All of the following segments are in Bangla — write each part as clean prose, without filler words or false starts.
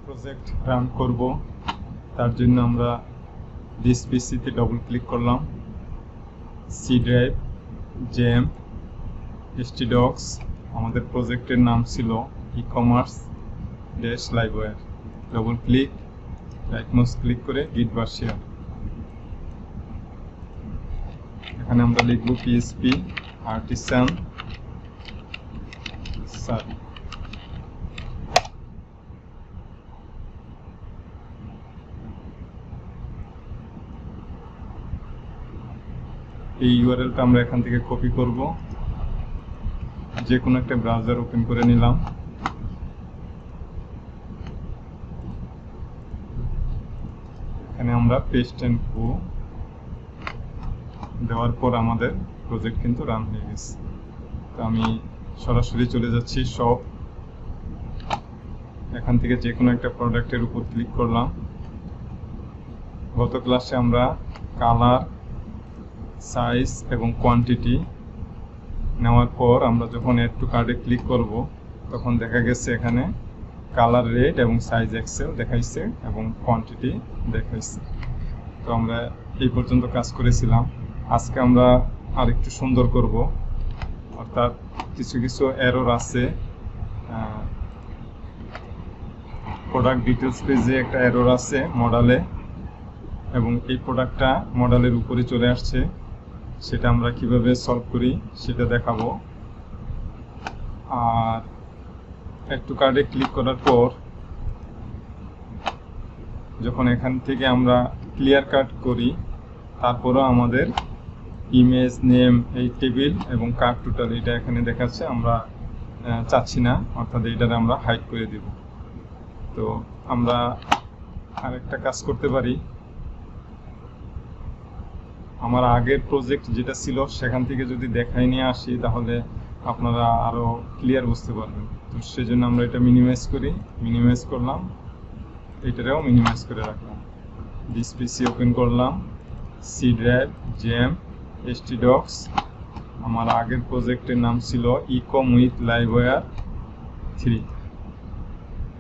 প্রজেক্ট রান করব, তার জন্য আমরা দিস পিসিতে ডবল ক্লিক করলাম। সি ড্রাইভ, জেম, htdocs, আমাদের প্রজেক্টের নাম ছিল e-commerce Livewire. Double click, right mouse click করে গিট ভার্সিয়া। এখানে আমরা লিখব পিএসপি আর্টিসান সার। এই ইউআরএলটা আমরা এখান থেকে কপি করব, যে কোনো একটা ব্রাউজার ওপেন করে নিলাম। এখানে আমরা পেস্ট এন্ড গো দেওয়ার পর আমাদের প্রজেক্ট কিন্তু রান হয়ে গেছে। তো আমি সরাসরি চলে যাচ্ছি শপ। এখান থেকে যে কোনো একটা প্রোডাক্টের উপর ক্লিক করলাম। গত ক্লাসে আমরা কালার, সাইজ এবং কোয়ান্টিটি নেওয়ার পর আমরা যখন অ্যাড টু কার্ডে ক্লিক করব, তখন দেখা গেছে এখানে কালার রেড এবং সাইজ এক্সেল দেখাইছে এবং কোয়ান্টিটি দেখাইছে। তো আমরা এই পর্যন্ত কাজ করেছিলাম। আজকে আমরা আরেকটু সুন্দর করব, অর্থাৎ কিছু কিছু এরর আছে। প্রোডাক্ট ডিটেলস পেজে একটা এরর আছে মডেলে, এবং এই প্রোডাক্টটা মডেলের উপরে চলে আসছে। সেটা আমরা কিভাবে সলভ করি সেটা দেখাবো। আর একটু কার্ডে ক্লিক করার পর যখন এখান থেকে আমরা ক্লিয়ার কাট করি, তারপরও আমাদের ইমেজ, নেম, এই টেবিল এবং কার্ড টোটাল এটা এখানে দেখাচ্ছে, আমরা চাচ্ছি না, অর্থাৎ এইটারে আমরা হাইড করে দিব। তো আমরা আরেকটা কাজ করতে পারি। আমার আগের প্রজেক্ট যেটা ছিল সেখান থেকে যদি দেখাই নিয়ে আসি, তাহলে আপনারা আরো ক্লিয়ার বুঝতে পারবেন। তো সেজন্য আমরা এটা মিনিমাইজ করি, মিনিমাইজ করলাম, এটারেও মিনিমাইজ করে রাখলাম। দিস পিসি ওপেন করলাম, সি ড্রাইভ, জেম, htdocs। আমার আগের প্রজেক্টের নাম ছিল ই-কম উইথ লাইভওয়্যার 3।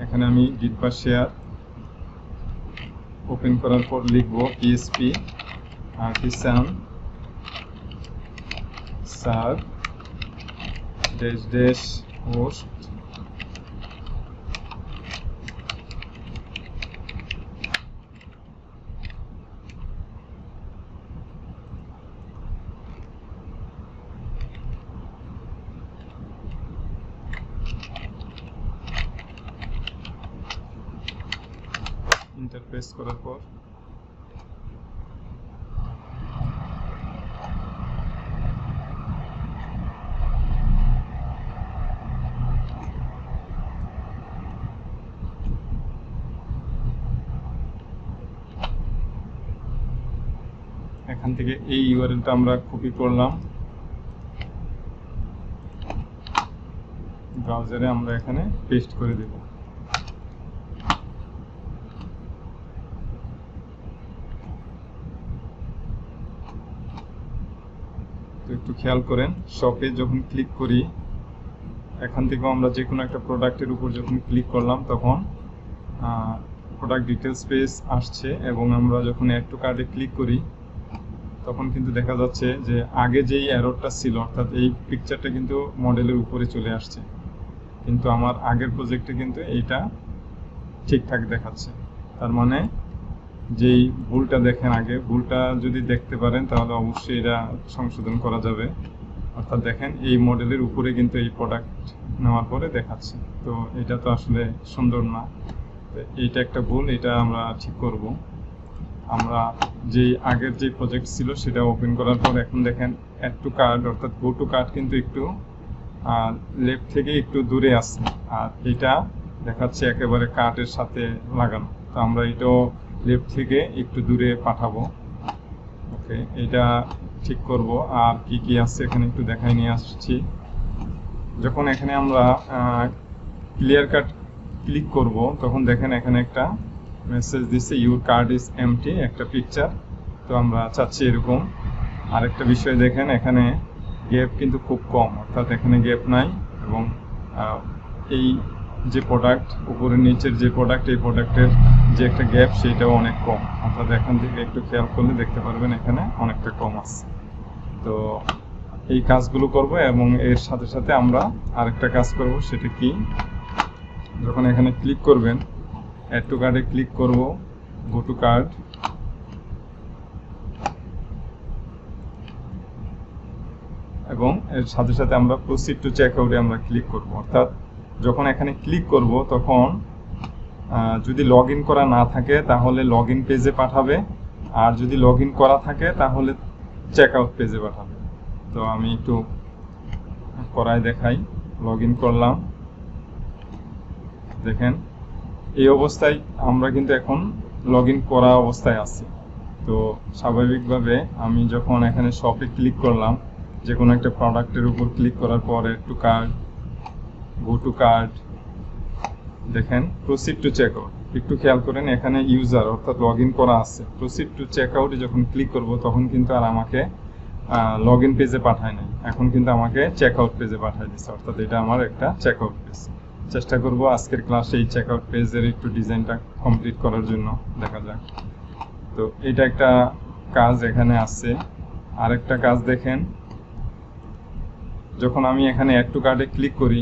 এখানে আমি গিট ভার্সিয়া ওপেন করার পর লিখব পিএসপি আর্টিসান সার ড্যাশ হোস্ট ইন্টারফেস করার পর এখান থেকে এই ইউআরএলটা আমরা কপি করলাম, ব্রাউজারে আমরা এখানে পেস্ট করে দেব। তো একটু খেয়াল করেন, শপে যখন ক্লিক করি, এখান থেকেও আমরা যে কোনো একটা প্রোডাক্টের উপর যখন ক্লিক করলাম, তখন প্রোডাক্ট ডিটেলস পেজ আসছে, এবং আমরা যখন অ্যাড টু কার্ডে ক্লিক করি, তখন কিন্তু দেখা যাচ্ছে যে আগে যেই এররটা ছিল, অর্থাৎ এই পিকচারটা কিন্তু মডেলের উপরে চলে আসছে, কিন্তু আমার আগের প্রজেক্টে কিন্তু এইটা ঠিকঠাক দেখাচ্ছে। তার মানে যেই ভুলটা দেখেন আগে, ভুলটা যদি দেখতে পারেন তাহলে অবশ্যই এটা সংশোধন করা যাবে। অর্থাৎ দেখেন এই মডেলের উপরে কিন্তু এই প্রোডাক্ট নেওয়ার পরে দেখাচ্ছে। তো এটা তো আসলে সুন্দর না, এইটা একটা ভুল, এটা আমরা ঠিক করব। আমরা যে আগের যে প্রজেক্ট ছিল সেটা ওপেন করার পর এখন দেখেন অ্যাড টু কার্ড, অর্থাৎ গো টু কার্ড কিন্তু একটু লেফট থেকে একটু দূরে আসছে, আর এটা দেখাচ্ছে একেবারে কার্টের সাথে লাগানো। তো আমরা এটাও লেফট থেকে একটু দূরে পাঠাবো। ওকে, এটা ঠিক করব। আর কি কি আছে এখানে একটু দেখাই নিয়ে আসছি। যখন এখানে আমরা ক্লিয়ার কাট ক্লিক করব, তখন দেখেন এখানে একটা মেসেজ দিচ্ছে ইউর কার্ড ইজ এমটি, একটা পিকচার। তো আমরা চাচ্ছি এরকম। আরেকটা বিষয় দেখেন, এখানে গ্যাপ কিন্তু খুব কম, অর্থাৎ এখানে গ্যাপ নাই, এবং এই যে প্রোডাক্ট উপরের নিচের যে প্রোডাক্ট, এই প্রোডাক্টের যে একটা গ্যাপ সেটাও অনেক কম, অর্থাৎ এখান থেকে একটু খেয়াল করলে দেখতে পারবেন এখানে অনেকটা কম আছে। তো এই কাজগুলো করব এবং এর সাথে সাথে আমরা আরেকটা কাজ করব, সেটা কি, যখন এখানে ক্লিক করবেন অ্যাড টু কার্ডে ক্লিক করব, গো টু কার্ড, এবং এর সাথে সাথে আমরা প্রসিড টু চেক আউটে আমরা ক্লিক করব। অর্থাৎ যখন এখানে ক্লিক করব তখন যদি লগ ইন করা না থাকে তাহলে লগ ইন পেজে পাঠাবে, আর যদি লগ ইন করা থাকে তাহলে চেক আউট পেজে পাঠাবে। তো আমি একটু করায় দেখাই। লগ ইন করলাম, দেখেন এই অবস্থায় আমরা কিন্তু এখন লগ ইন করা অবস্থায় আছি। তো স্বাভাবিকভাবে আমি যখন এখানে শপে ক্লিক করলাম, যে কোনো একটা প্রোডাক্টের উপর ক্লিক করার পর add to card, go to card, দেখেন প্রসিড টু চেক আউট। একটু খেয়াল করেন এখানে ইউজার অর্থাৎ লগ ইন করা আছে। প্রসিড টু চেক আউটে যখন ক্লিক করব তখন কিন্তু আর আমাকে লগ ইন পেজে পাঠায় নাই, এখন কিন্তু আমাকে চেক আউট পেজে পাঠায় দিচ্ছে, অর্থাৎ এটা আমার একটা চেক আউট পেজ। চেষ্টা করব আজকের ক্লাসে এই চেক আউট পেজের একটু ডিজাইনটা কমপ্লিট করার জন্য, দেখা যাক। তো এটা একটা কাজ এখানে আছে। আরেকটা কাজ দেখেন, যখন আমি এখানে অ্যাড টু কার্ডে ক্লিক করি,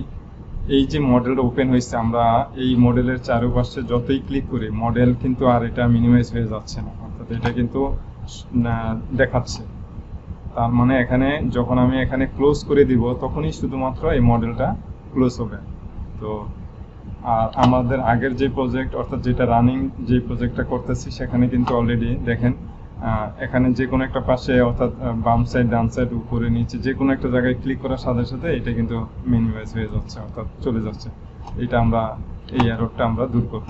এই যে মডেলটা ওপেন হয়েছে, আমরা এই মডেলের চারপাশে যতই ক্লিক করি মডেল কিন্তু আর এটা মিনিমাইজ হয়ে যাচ্ছে না, অর্থাৎ এটা কিন্তু দেখাচ্ছে। তার মানে এখানে যখন আমি এখানে ক্লোজ করে দিব তখনই শুধুমাত্র এই মডেলটা ক্লোজ হবে। তো আর আমাদের আগের যে প্রজেক্ট অর্থাৎ যেটা রানিং যে প্রজেক্টটা করতেছি সেখানে কিন্তু অলরেডি দেখেন এখানে যে কোনো একটা পাশে অর্থাৎ বাম সাইড ডান সাইড উপরে নিচে যে কোনো একটা জায়গায় ক্লিক করার সাথে সাথে এটা কিন্তু মিনিমাইজ হয়ে যাচ্ছে, অর্থাৎ চলে যাচ্ছে। এটা আমরা এই এররটা আমরা দূর করব।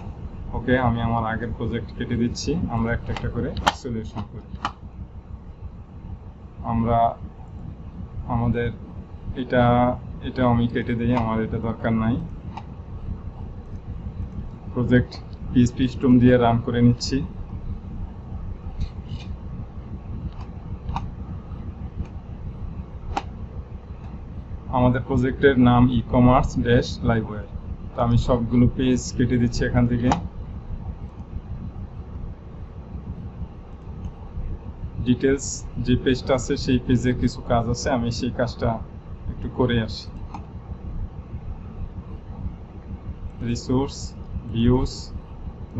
ওকে, আমি আমার আগের প্রজেক্ট কেটে দিচ্ছি, আমরা একটা একটা করে সলিউশন করি। আমরা আমাদের এটা আমি কেটে দিই, আমার এটা দরকার নাই। প্রজেক্ট PHP স্টর্ম দিয়ে রান করে নিচ্ছি। আমাদের প্রজেক্টের নাম ই-কমার্স ড্যাশ লাইভওয়্যার। তো আমি সবগুলো পেজ কেটে দিচ্ছি এখান থেকে। ডিটেলস যে পেজটা আছে সেই পেজে কিছু কাজ আছে, আমি সেই কাজটা একটু করে আসি। Resource, views,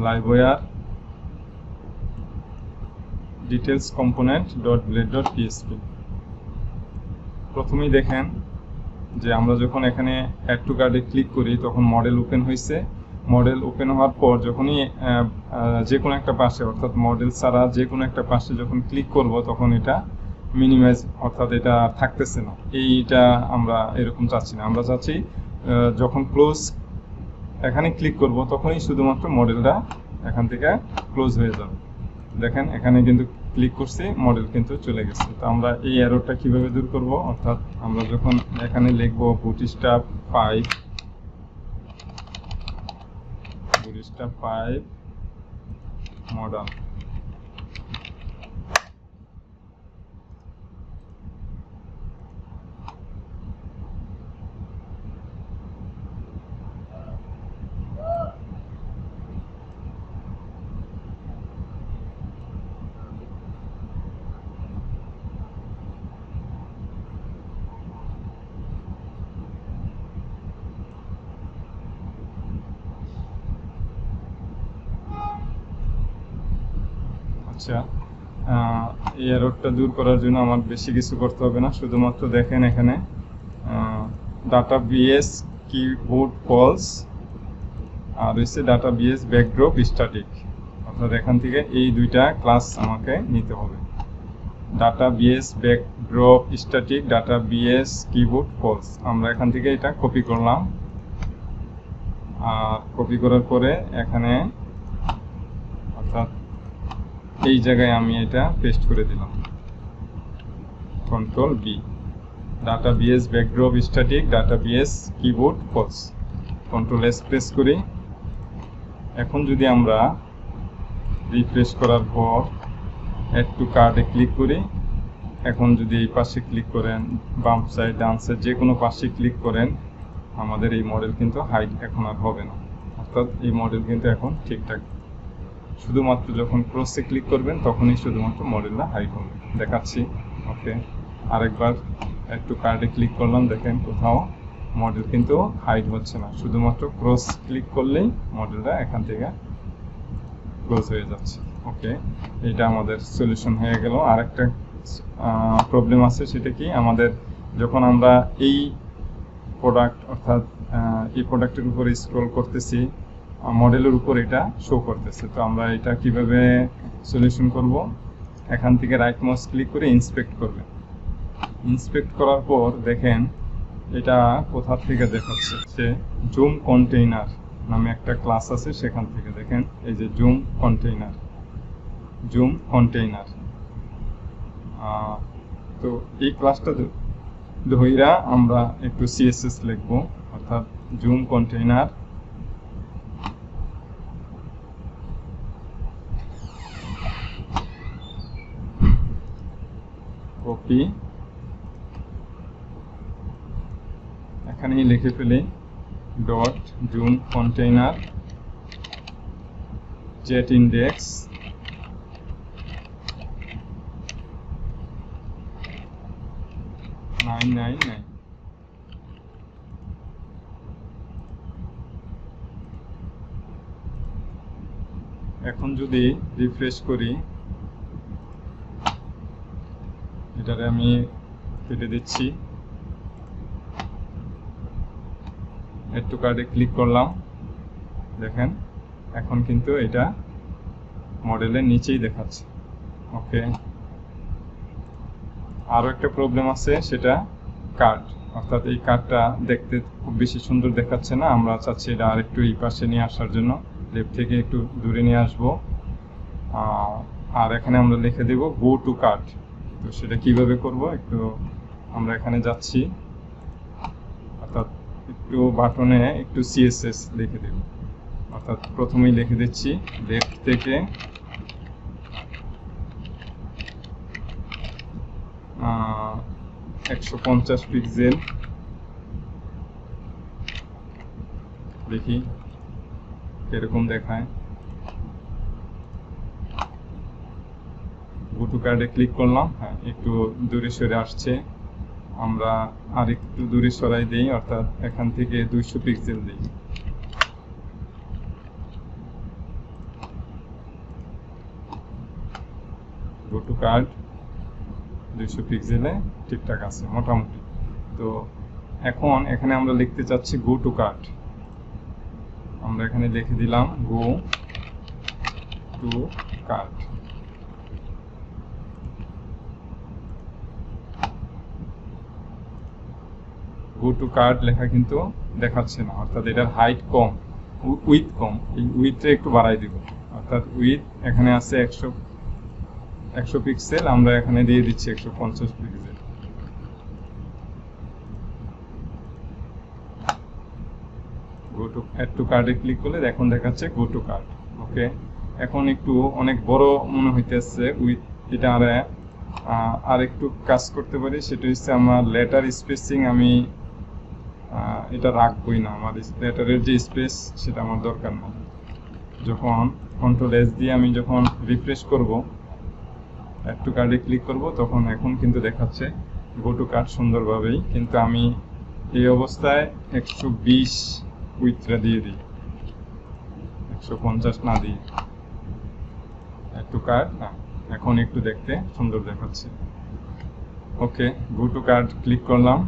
Livewire, details component dot blade dot PHP. প্রথমেই দেখেন যে আমরা যখন এখানে অ্যাড টু কার্ডে ক্লিক করি তখন মডেল ওপেন হয়েছে। মডেল ওপেন হওয়ার পর যখনই যে কোনো একটা পাশে অর্থাৎ মডেল ছাড়া যে কোনো একটা পাশে যখন ক্লিক করব তখন এটা মিনিমাইজ অর্থাৎ এটা থাকতেছে না। এইটা আমরা এরকম চাচ্ছি না, আমরা চাচ্ছি যখন ক্লোজ এখানে ক্লিক করব তখনই শুধুমাত্র মডেলটা এখান থেকে ক্লোজ হয়ে যাবে। দেখেন এখানে কিন্তু ক্লিক করছি, মডেল কিন্তু চলে গেছে। তো আমরা এই এররটা কিভাবে দূর করব, অর্থাৎ আমরা যখন এখানে লিখব বুটস্ট্র্যাপ 5 মডেল, আচ্ছা। এই এররটা দূর করার জন্য আমার বেশি কিছু করতে হবে না, শুধুমাত্র দেখেন এখানে ডাটাবিএস কিবোর্ড কলস আর হচ্ছে ডাটাবিএস ব্যাকড্রপ স্ট্যাটিক, অর্থাৎ এখান থেকে এই দুইটা ক্লাস আমাকে নিতে হবে। ডাটাবিএস ব্যাকড্রপ স্ট্যাটিক, ডাটাবিএস কিবোর্ড কলস, আমরা এখান থেকে এটা কপি করলাম। আর কপি করার পরে এখানে অর্থাৎ এই জায়গায় আমি এটা পেস্ট করে দিলাম, control B. Data BS backdrop static, data BS keyboard false, control S press করি। এখন যদি আমরা রিফ্রেশ করার পর অ্যাড টু কার্ডে ক্লিক করি, এখন যদি এই পাশে ক্লিক করেন, বাম সাইড ডান সাইড যে কোনো পাশে ক্লিক করেন, আমাদের এই মডেল কিন্তু হাইড এখন আর হবে না, অর্থাৎ এই মডেল কিন্তু এখন ঠিকঠাক। শুধুমাত্র যখন ক্রসে ক্লিক করবেন তখনই শুধুমাত্র মডেলটা হাইড হবে। দেখাচ্ছি। ওকে, আরেকবার একটু কার্ডে ক্লিক করলাম, দেখেন কোথাও মডেল কিন্তু হাইড হচ্ছে না, শুধুমাত্র ক্রস ক্লিক করলেই মডেলটা এখান থেকে ক্লোজ হয়ে যাচ্ছে। ওকে, এটা আমাদের সলিউশন হয়ে গেল। আরেকটা প্রবলেম আছে, সেটা কি, আমাদের যখন আমরা এই প্রোডাক্ট অর্থাৎ এই প্রোডাক্টের উপরে স্ক্রল করতেছি, মডেলের উপর এটা শো করতেছে, তো আমরা এটা কিভাবে সলিউশন করব? এখান থেকে রাইট মাউস ক্লিক করে ইন্সপেক্ট করবেন। ইন্সপেক্ট করার পর দেখেন এটা কোথা থেকে দেখাচ্ছে, সে জুম কন্টেইনার নামে একটা ক্লাস আছে, সেখান থেকে দেখেন এই যে জুম কন্টেইনার। তো এই ক্লাসটা ধইরা আমরা একটু সিএসএস লিখব, অর্থাৎ জুম কন্টেইনার কপি, এখানেই লিখে ফেলি dot zoom container jet index এখন যদি রিফ্রেশ করি, এটারে আমি কেটে দিচ্ছি, এড টু কার্ডে ক্লিক করলাম, দেখেন এখন কিন্তু এটা মডেলের নিচেই দেখাচ্ছে। ওকে, আরও একটা প্রবলেম আছে, সেটা কার্ড, অর্থাৎ এই কার্ডটা দেখতে খুব বেশি সুন্দর দেখাচ্ছে না, আমরা চাচ্ছি এটা আর একটু এই পাশে নিয়ে আসার জন্য, লেফট থেকে একটু দূরে নিয়ে আসবো। আর এখানে আমরা লিখে দেব গো টু কার্ড। তো সেটা কিভাবে করব, একটু আমরা এখানে যাচ্ছি, অর্থাৎ একটু বাটনে একটু সিএসএস লিখে দেব, অর্থাৎ প্রথমেই লিখে দিচ্ছি লেফট থেকে 150 পিক্সেল, দেখি এরকম দেখায়। গো টু কার্ডে ক্লিক করলাম, হ্যাঁ একটু দূরে সরে আসছে, আমরা আর একটু দূরে সরাই দিই, অর্থাৎ এখান থেকে 200 পিক্সেল দিই। গো টু কার্ড 200 পিক্সেলে ঠিকঠাক আছে মোটামুটি। তো এখন এখানে আমরা লিখতে চাচ্ছি গো টু কার্ড, আমরা এখানে লিখে দিলাম গো to card. Go to card লেখা কিন্তু দেখাচ্ছে না, অর্থাৎ এটার হাইট কম, উইথ কম, এই উইথটা একটু বাড়াই দিব, অর্থাৎ উইথ এখানে আছে 100 পিক্সেল, আমরা এখানে দিয়ে দিচ্ছি 150 pixel. Go to add to কার্ডে ক্লিক করলে এখন দেখাচ্ছে গো টু কার্ড। ওকে, এখন একটু অনেক বড় মনে হইতেছে উইথ, এটা আর একটু কাজ করতে পারি, সেটা হচ্ছে আমার লেটার স্পেসিং, আমি এটা রাখবই না, আমার লেটারের যে স্পেস সেটা আমার দরকার না। যখন কন্ট্রোল এস দিয়ে আমি যখন রিফ্রেশ করব, অ্যাড টু কার্ডে ক্লিক করব, তখন এখন কিন্তু দেখাচ্ছে গো টু কার্ড সুন্দরভাবেই, কিন্তু আমি এই অবস্থায় 120 উইথটা দিয়ে দিই, 150 না দিই, অ্যাড টু কার্ড না, এখন একটু দেখতে সুন্দর দেখাচ্ছে। ওকে, গো টু কার্ড ক্লিক করলাম।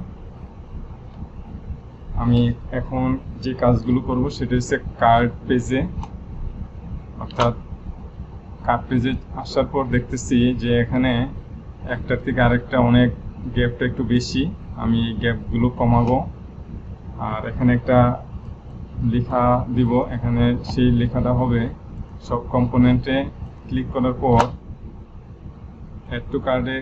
আমি এখন যে কাজগুলো করব সেটা হচ্ছে কার্ড পেজে, অর্থাৎ কার্ড পেজে আসার পর দেখতেছি যে এখানে একটার থেকে আরেকটা অনেক গ্যাপটা একটু বেশি, আমি এই গ্যাপগুলো কমাবো, আর এখানে একটা লেখা দিব, এখানে সেই লেখাটা হবে সব কম্পোনেন্টে ক্লিক করার পর, অ্যাড টু কার্ডে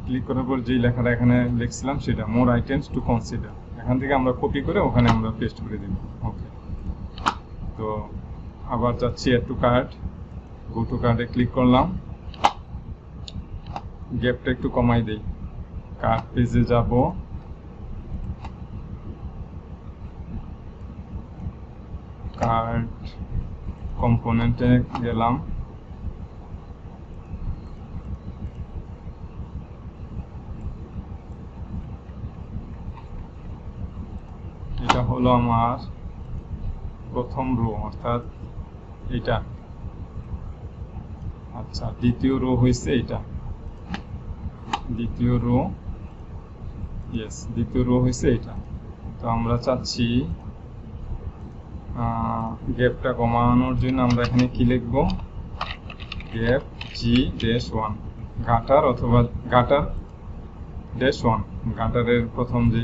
ক্লিক করার পর যেই লেখাটা এখানে লিখছিলাম সেটা মোর আইটেমস টু কনসিডার, এখান থেকে আমরা কপি করে ওখানে আমরা পেস্ট করে দিব। ওকে, তো আবার যাচ্ছি add to card, go to কার্ডে ক্লিক করলাম, গ্যাপটা একটু কমাই দেই, কার্ড পেজে যাব, কার্ড কম্পোনেন্টে গেলাম, এটা হলো আমার প্রথম রো, অর্থাৎ এটা। আচ্ছা, দ্বিতীয় রো হয়েছে এটা, দ্বিতীয় রো, ইয়েস, দ্বিতীয় রো হয়েছে এটা। তো আমরা চাচ্ছি গ্যাপটা কমানোর জন্য আমরা এখানে কি লিখবো, গ্যাপ G-1, গাটার অথবা গাটার -1, গাটারের প্রথম যে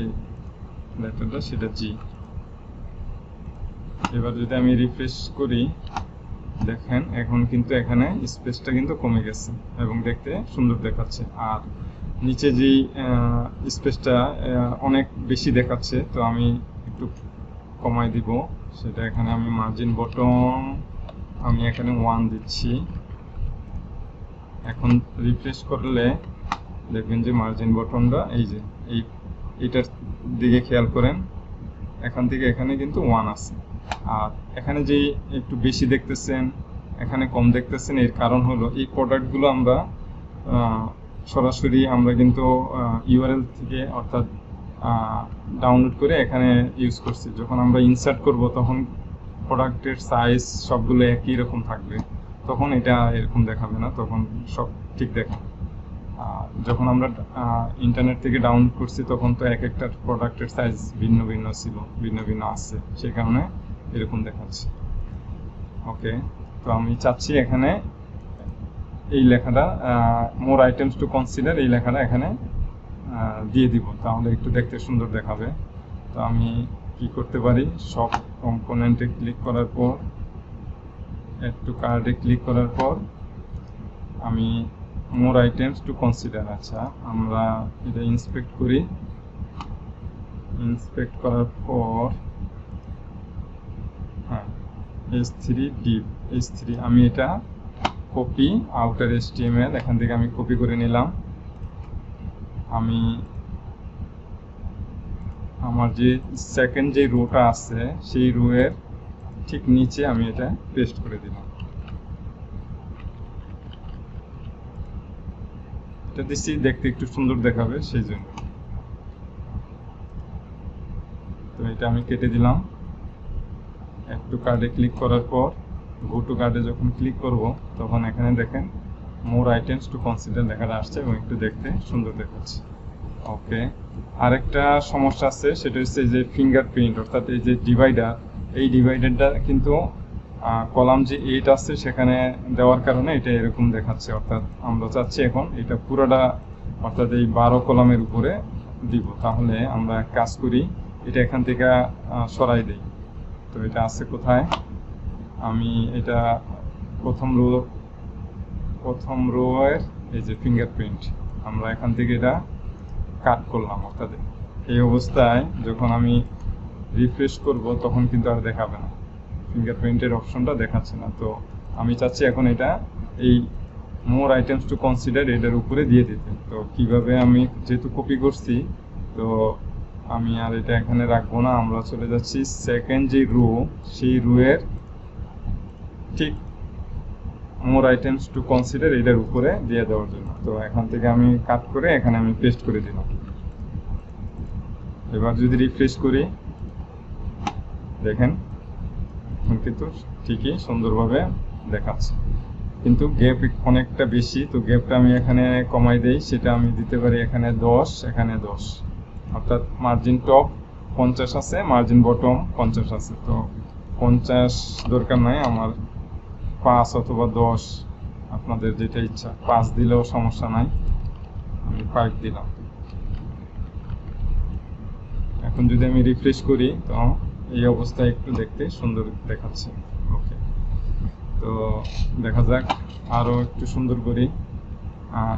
লেটারটা সেটা G। এবার যদি আমি রিফ্রেশ করি, দেখেন এখন কিন্তু এখানে স্পেসটা কিন্তু কমে গেছে এবং দেখতে সুন্দর দেখাচ্ছে। আর নিচে যে স্পেসটা অনেক বেশি দেখাচ্ছে, তো আমি একটু কমাই দিব সেটা। এখানে আমি মার্জিন বটম আমি এখানে 1 দিচ্ছি। এখন রিফ্রেশ করলে দেখবেন যে মার্জিন বটনটা এই যে এইটার দিকে খেয়াল করেন, এখান থেকে এখানে কিন্তু 1 আছে। আর এখানে যে একটু বেশি দেখতেছেন, এখানে কম দেখতেছেন, এর কারণ হলো এই প্রোডাক্টগুলো আমরা সরাসরি আমরা কিন্তু ইউআরএল থেকে অর্থাৎ ডাউনলোড করে এখানে ইউজ করছি। যখন আমরা ইনসার্ট করব তখন প্রোডাক্টের সাইজ সবগুলো একই রকম থাকবে, তখন এটা এরকম দেখাবে না, তখন সব ঠিক দেখাবে। যখন আমরা ইন্টারনেট থেকে ডাউনলোড করছি তখন তো এক একটা প্রোডাক্টের সাইজ ভিন্ন ভিন্ন ছিল, ভিন্ন ভিন্ন আছে, সেই কারণে এরকম দেখাচ্ছে। ওকে, তো আমি চাচ্ছি এখানে এই লেখাটা মোর আইটেমস টু কনসিডার, এই লেখাটা এখানে দিয়ে দিব, তাহলে একটু দেখতে সুন্দর দেখাবে। তো আমি কি করতে পারি, সব কম্পোনেন্টে ক্লিক করার পর, অ্যাড টু কার্টে ক্লিক করার পর আমি মোর আইটেমস টু কনসিডার, আচ্ছা আমরা এটা ইন্সপেক্ট করি। ইন্সপেক্ট করার পর হ্যাঁ, H3 div, H3 আমি এটা কপি আউটার HTML এখান থেকে আমি কপি করে নিলাম। আমি আমার যে সেকেন্ড যে রোটা আছে সেই রোয়ের ঠিক নিচে আমি এটা পেস্ট করে দিলাম। এটা দিচ্ছি দেখতে একটু সুন্দর দেখাবে সেই জন্য। তো এটা আমি কেটে দিলাম। অ্যাড টু কার্টে ক্লিক করার পর গো টু কার্টে যখন ক্লিক করব তখন এখানে দেখেন মোর আইটেমস টু কনসিডার লেখাটা আসছে এবং একটু দেখতে সুন্দর দেখাচ্ছে। ওকে, আরেকটা সমস্যা আছে, সেটা হচ্ছে যে ফিঙ্গারপ্রিন্ট, অর্থাৎ এই যে ডিভাইডার, এই ডিভাইডারটা কিন্তু কলাম যে 8 আছে সেখানে দেওয়ার কারণে এটা এরকম দেখাচ্ছে। অর্থাৎ আমরা চাচ্ছি এখন এটা পুরোটা অর্থাৎ এই 12 কলামের উপরে দিব। তাহলে আমরা কাজ করি, এটা এখান থেকে সরাই দেই। তো এটা আছে কোথায়, আমি এটা প্রথম রো এর এই যে ফিঙ্গারপ্রিন্ট, আমরা এখান থেকে এটা কাট করলাম। অর্থাৎ এই অবস্থায় যখন আমি রিফ্রেশ করব তখন কিন্তু আর দেখাবে না, ফিঙ্গারপ্রিন্টের অপশনটা দেখাচ্ছে না। তো আমি চাচ্ছি এখন এটা এই মোর আইটেমস টু কনসিডার এটার উপরে দিয়ে দিতে। তো কিভাবে, আমি যেহেতু কপি করছি তো আমি আর এটা এখানে রাখবো না, আমরা চলে যাচ্ছি সেকেন্ড যে রো সেই রোয়ের ঠিক মোর আইটেমস টু কনসিডার এটার উপরে দিয়ে দেওয়ার জন্য। তো এখান থেকে আমি কাট করে এখানে আমি পেস্ট করে দিলাম। এবার যদি রিফ্রেশ করি দেখেন এখন কিন্তু ঠিকই সুন্দরভাবে দেখাচ্ছে, কিন্তু গ্যাপ অনেকটা বেশি। তো গ্যাপটা আমি এখানে কমাই দেই, সেটা আমি দিতে পারি এখানে 10, এখানে 10, অর্থাৎ মার্জিন টপ 50 আছে, মার্জিন বটম 50 আছে। তো 50 দরকার নাই আমার, 5 অথবা 10 আপনাদের যেটা ইচ্ছা, 5 দিলেও সমস্যা নাই, আমি 5 দিলাম। এখন যদি আমি রিফ্রেশ করি তো এই অবস্থায় একটু দেখতে সুন্দর দেখাচ্ছে। ওকে, তো দেখা যাক আরও একটু সুন্দর করি।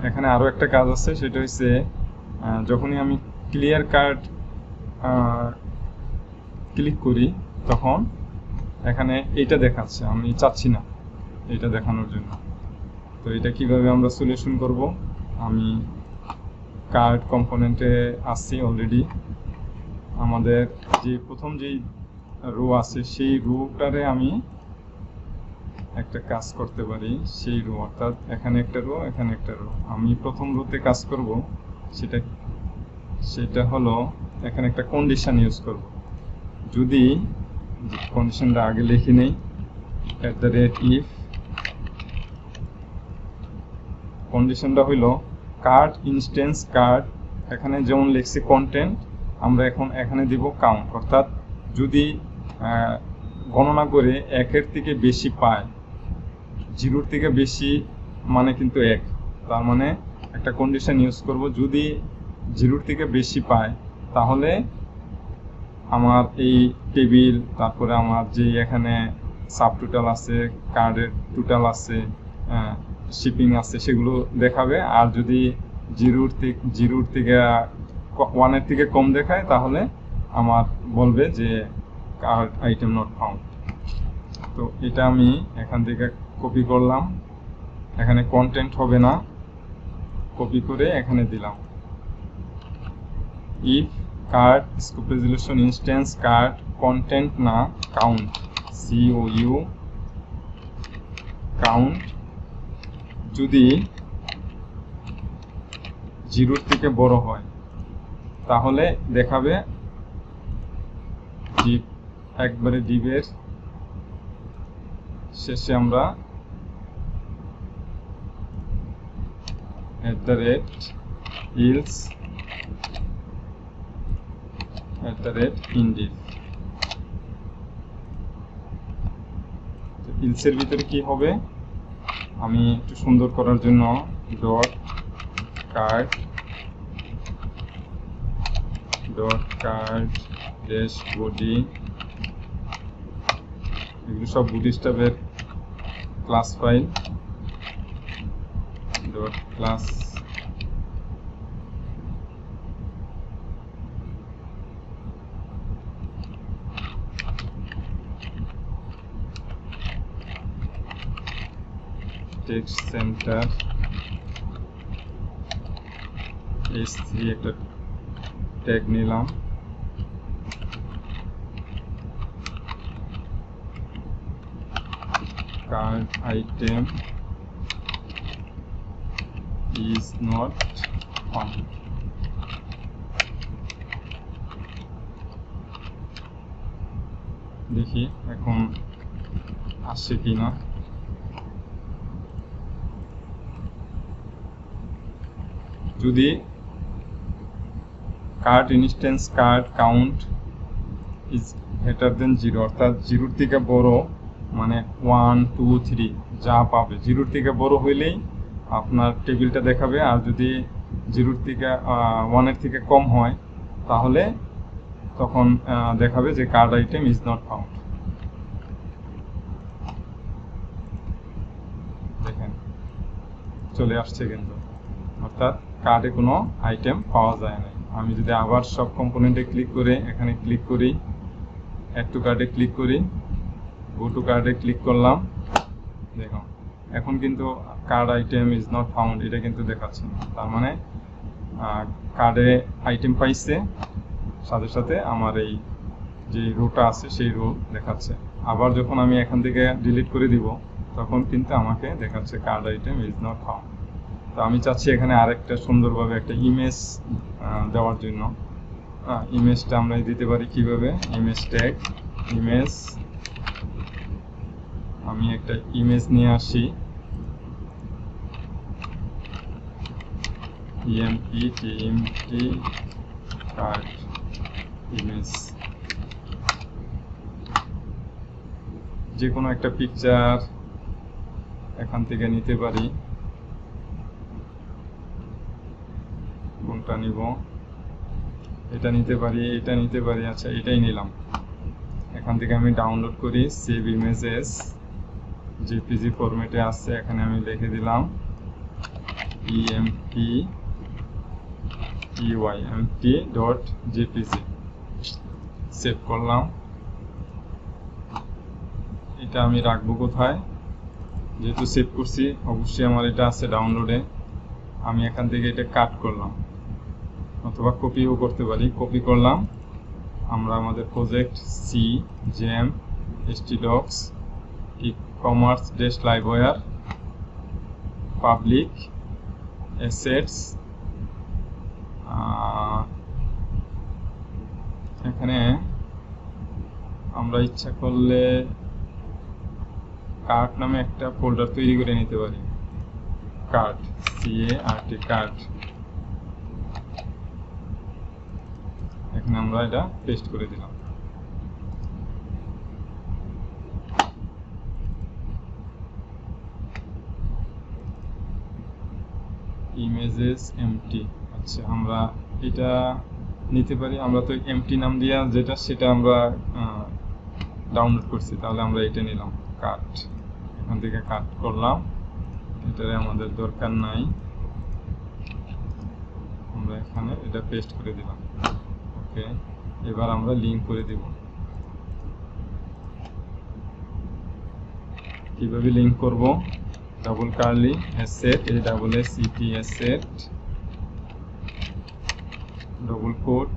এখানে আরও একটা কাজ আছে, সেটা হচ্ছে যখনই আমি ক্লিয়ার কাট ক্লিক করি তখন এখানে এইটা দেখাচ্ছে, আমি চাচ্ছি না এটা দেখানোর জন্য। তো এটা কিভাবে আমরা সলিউশন করব, আমি কার্ড কম্পোনেন্টে আসছি অলরেডি। আমাদের যে প্রথম যেই রো আছে সেই রোটারে আমি একটা কাজ করতে পারি। সেই রো অর্থাৎ এখানে একটা রো, এখানে একটা রো। আমি প্রথম রোতে কাজ করব, সেটা হলো এখানে একটা কন্ডিশন ইউজ করব। যদি কন্ডিশনটা আগে লিখে নেই, @if কন্ডিশনটা হইল কার্ড ইনস্ট্যান্স কার্ড, এখানে যেমন লিখছি কন্টেন্ট, আমরা এখন এখানে দিব কাউন্ট। অর্থাৎ যদি গণনা করে 1-এর থেকে বেশি পায়, 0-র থেকে বেশি মানে কিন্তু 1, তার মানে একটা কন্ডিশন ইউজ করব। যদি 0-র থেকে বেশি পায় তাহলে আমার এই টেবিল, তারপরে আমার যে এখানে সাব টোটাল আছে, কার্ডের টোটাল আছে, শিপিং আছে, সেগুলো দেখাবে। আর যদি 0-র থেকে 1-এর থেকে কম দেখায় তাহলে আমার বলবে যে কার্ড আইটেম নট ফাউন্ড। তো এটা আমি এখান থেকে কপি করলাম, এখানে কন্টেন্ট হবে না, কপি করে এখানে দিলাম। If card scope resolution instance card content না কাউন্ট, COU কাউন্ট, যদি 0-র থেকে বড় হয় তাহলে দেখাবে ডিপ, একবারে ডিপের শেষে আমরা @else @indeed। ইলসের ভিতরে কি হবে, আমি একটু সুন্দর করার জন্য ডট কার্ড ড্যাশ বডি, এগুলো সব বুটস্ট্র্যাপের class file, dot class text center S3 একটা ট্যাগ নিলাম, cart item is not found। দেখি এখন আসছে কিনা। যদি cart instance cart count is greater than 0, অর্থাৎ 0-র থেকে বড়, মানে 1, 2, 3 যা পাবে 0-র থেকে বড় হইলেই আপনার টেবিলটা দেখাবে। আর যদি 0-র থেকে 1-এর থেকে কম হয় তাহলে তখন দেখাবে যে cart item is not found. দেখেন চলে আসছে কিন্তু, অর্থাৎ কার্ডে কোনো আইটেম পাওয়া যায় না। আমি যদি আবার সব কম্পোনেন্টে ক্লিক করে এখানে ক্লিক করি, অ্যাড টু কার্ডে ক্লিক করি, গো টু কার্ডে ক্লিক করলাম, দেখুন এখন কিন্তু card item is not found এটা কিন্তু দেখাচ্ছে না। তার মানে কার্ডে আইটেম পাইছে, সাথে সাথে আমার এই যে রোটা আছে সেই রো দেখাচ্ছে। আবার যখন আমি এখান থেকে ডিলিট করে দিব তখন কিন্তু আমাকে দেখাচ্ছে card item is not found. তো আমি চাচ্ছি এখানে আরেকটা সুন্দরভাবে একটা ইমেজ দেওয়ার জন্য। ইমেজটা আমরা দিতে পারি কিভাবে, ইমেজ ট্যাগ ইমেজ, আমি একটা ইমেজ নিয়ে আসি, EMP কার্ড ইমেজ, যে কোনো একটা পিকচার এখান থেকে নিতে পারি। কোনটা নিব, এটা নিতে পারি, এটা নিতে পারি, আচ্ছা এটাই নিলাম। এখান থেকে আমি ডাউনলোড করি, সেভ ইমেজেস, JPG ফরম্যাটে আছে, এখানে আমি লিখে দিলাম empty.jpg, সেভ করলাম। এটা আমি রাখবো কোথায়, যেহেতু সেভ করছি অবশ্যই আমার এটা আছে ডাউনলোডে। আমি এখান থেকে এটা কাট করলাম, অথবা কপিও করতে পারি, কপি করলাম, আমরা আমাদের প্রজেক্ট সি জেম htdocs e-commerce dash Livewire public assets, এখানে আমরা ইচ্ছা করলে কার্ট নামে একটা ফোল্ডার তৈরি করে নিতে পারি। কার্ট CART কার্ট, এখানে আমরা এটা পেস্ট করে দিলাম। ইমেজেস এমটি, আচ্ছা আমরা এটা নিতে পারি। আমরা তো এমটি নাম দিয়া যেটা সেটা আমরা ডাউনলোড করছি, তাহলে আমরা এটা নিলাম কাট, এখান থেকে কাট করলাম, এটারে আমাদের দরকার নাই, আমরা এখানে এটা পেস্ট করে দিলাম। ওকে, এবার আমরা লিংক করে দিব। কিভাবে লিংক করব? Double curly asset ASSET asset double quote,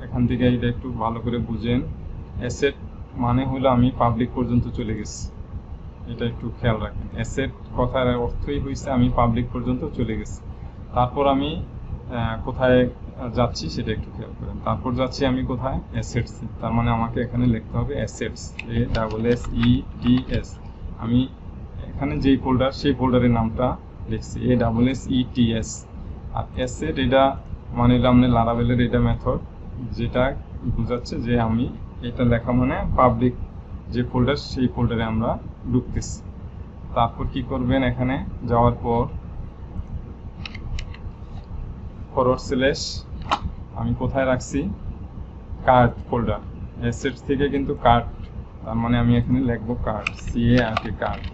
এখান থেকে এটা একটু ভালো করে বুঝেন। অ্যাসেট মানে হলো আমি পাবলিক পর্যন্ত চলে গেছি, এটা একটু খেয়াল রাখেন। অ্যাসেট কথার অর্থই হয়েছে আমি পাবলিক পর্যন্ত চলে গেছি। তারপর আমি কোথায় যাচ্ছি সেটা একটু খেয়াল করেন। তারপর যাচ্ছি আমি কোথায়? অ্যাসেটস, তার মানে আমাকে এখানে লিখতে হবে অ্যাসেটস ASSETS। আমি এখানে যেই ফোল্ডার সেই ফোল্ডারের নামটা লিখছি ASSETS। আর অ্যাসেট এটা মানে আমরা লারাভেলের এটা মেথড, যেটা বোঝাচ্ছে যে আমি এটা লেখা মানে পাবলিক যে ফোল্ডার সেই ফোল্ডারে আমরা ঢুকতেছি। তারপর কি করবেন? এখানে যাওয়ার পর ফরওয়ার্ড স্ল্যাশ আমি কোথায় রাখছি? কার্ট ফোল্ডার, অ্যাসেটস থেকে কিন্তু কার্ট, তার মানে আমি এখানে লিখবো cart CART cart.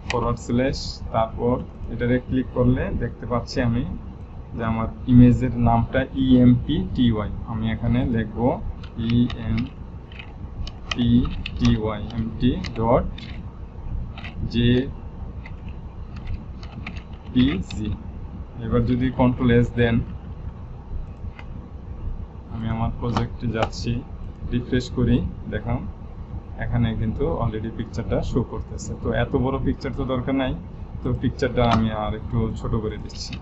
Forward slash, তারপর এটারে ক্লিক করলে দেখতে পাচ্ছি আমি যে আমার ইমেজের নামটা EMPTY, আমি এখানে লিখবো EMPTY empty.jpg। এবার যদি Ctrl+S দেন, আমি আমার প্রজেক্টে যাচ্ছি, রিফ্রেশ করি, দেখুন এখানে কিন্তু অলরেডি পিকচারটা শো করতেছে। তো এত বড় পিকচার তো দরকার নাই, তো পিকচারটা আমি আর একটু ছোট করে দিচ্ছি।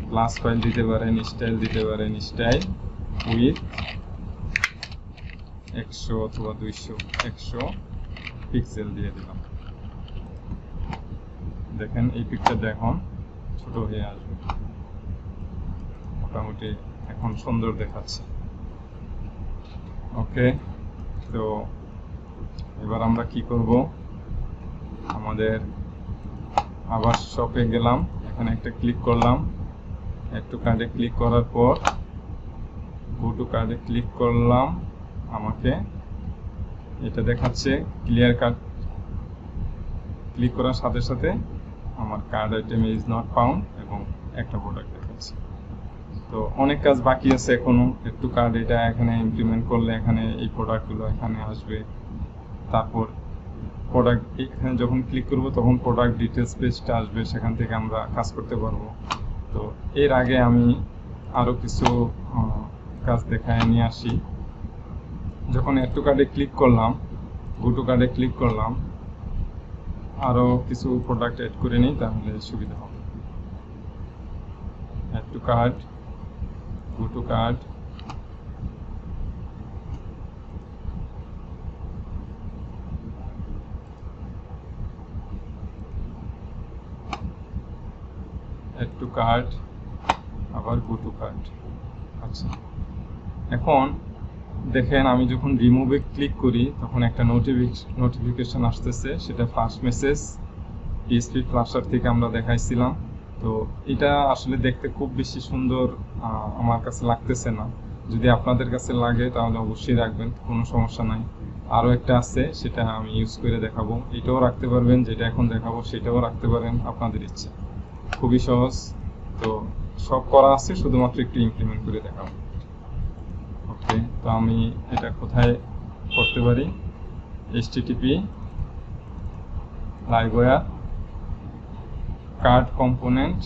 ক্লাস ফাইল দিতে পারেন, স্টাইল দিতে পারেন, স্টাইল উইথ 100 অথবা 200 পিক্সেল দিয়ে দিলাম। দেখেন এই পিকচারটা এখন ছোট হয়ে আসবে, মোটামুটি এখন সুন্দর দেখাচ্ছে। ওকে, তো এবার আমরা কি করব? আমাদের আবার শপে গেলাম, এখানে একটা ক্লিক করলাম, একটু কার্ডে ক্লিক করার পর গো টু কার্ডে ক্লিক করলাম, আমাকে এটা দেখাচ্ছে ক্লিয়ার কার্ড। ক্লিক করার সাথে সাথে আমার card item is not found এবং একটা প্রোডাক্ট দেখাচ্ছে। তো অনেক কাজ বাকি আছে এখনো। একটু কার্ড এটা এখানে ইমপ্লিমেন্ট করলে এখানে এই প্রোডাক্টগুলো এখানে আসবে। তারপর প্রোডাক্ট এখানে যখন ক্লিক করব তখন প্রোডাক্ট ডিটেলস পেজটা আসবে, সেখান থেকে আমরা কাজ করতে পারবো। তো এর আগে আমি আরও কিছু কাজ দেখায় নিয়ে আসি। যখন অ্যাড টু কার্ডে ক্লিক করলাম, গো টু কার্ডে ক্লিক করলাম, আরও কিছু প্রোডাক্ট অ্যাড করে নিই, তাহলে সুবিধা হবে। Add to card, go to card, add to card, আবার গো টু কার্ড। আচ্ছা, এখন দেখেন আমি যখন রিমুভে ক্লিক করি তখন একটা নোটিফিকেশন আসতেছে, সেটা ফ্ল্যাশ মেসেজ PHP ফ্ল্যাশার থেকে আমরা দেখাইছিলাম। তো এটা আসলে দেখতে খুব বেশি সুন্দর আমার কাছে লাগতেছে না। যদি আপনাদের কাছে লাগে তাহলে অবশ্যই রাখবেন, কোনো সমস্যা নাই। আরও একটা আছে, সেটা আমি ইউজ করে দেখাবো। এটাও রাখতে পারবেন, যেটা এখন দেখাবো সেটাও রাখতে পারেন, আপনাদের ইচ্ছা। খুবই সহজ। তো সব করা আছে, শুধুমাত্র একটু ইমপ্লিমেন্ট করে দেখাবো। ওকে, তো আমি এটা কোথায় করতে পারি? http Livewire cart component